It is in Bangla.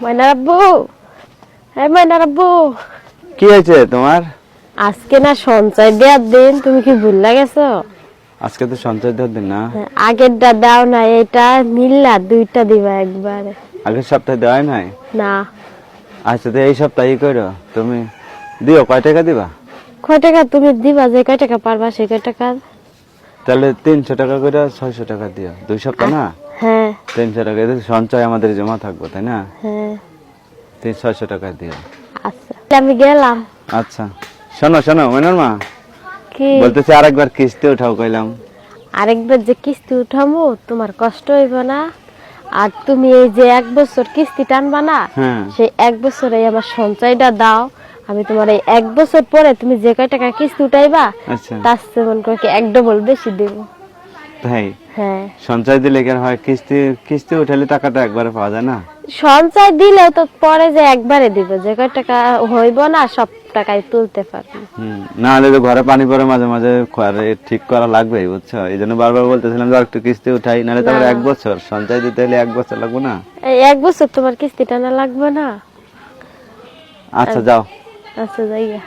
ময়নার আব্বু, হ্যাঁ ময়নার আব্বু, কি হয়েছে তোমার? আজকে না সঞ্চয় দেওয়ার দিন, তুমি কি ভুলে গেছো? আজকে তো সঞ্চয় দেওয়ার দিন না। আগেরটা দাও না, এটা মিল্লা দুইটা দিবা একবারে। আগের সপ্তাহে দেওয়াই নাই? না। আচ্ছা তো এই সপ্তাহে করো তুমি, দিও। কয় টাকা দিবা? কয় টাকা তুমি দিবা? যে কয় টাকা পারবা সে কয় টাকা। তাহলে 300 টাকা করে 600 টাকা দিও। 2 সপ্তাহ না? হ্যাঁ 300 টাকা দিয়ে সঞ্চয় আমাদের জমা থাকবো, তাই না? হ্যাঁ। 600 টাকা দিও। আচ্ছা আমি গেলাম। আচ্ছা শোনো শোনো মইনুর মা, কি বলতেছি আরেকবার কিস্তি উঠাও কইলাম। আরেকবার যে কিস্তি উঠামো তোমার কষ্ট হইব না? আর তুমি এই যে 1 বছর কিস্তি টানবা না, হ্যাঁ সেই 1 বছরে আমার সঞ্চয়টা দাও। আমি তোমার এই 1 বছর পরে তুমি যে কয় টাকা কিস্তি উঠাইবা আচ্ছা তার চেয়ে মনে করো কি 1 ডবল বেশি দেব। তাই? হ্যাঁ সঞ্চয় দিলে কি আর হয়? কিস্তি কিস্তি উঠালে টাকাটা একবারে পাওয়া যায় না? সঞ্চয় দিলেও তো পরে যে একবারে দিব, যে কয় টাকা হইব না সব টাকাই তুলতে পারবি। না হলে তো ঘরে পানি পড়ে মাঝে মাঝে, ঘরে ঠিক করা লাগবে, বুঝছো? এই জন্য বারবার বলতেছিলাম যে একটু কিস্তি উঠাই, নাহলে তো আমার 1 বছর সঞ্চয় দিতে হলে 1 বছর লাগবে না? এই 1 বছর তোমার কিস্তি টানা লাগবে না। আচ্ছা যাও। আচ্ছা যাইয়া।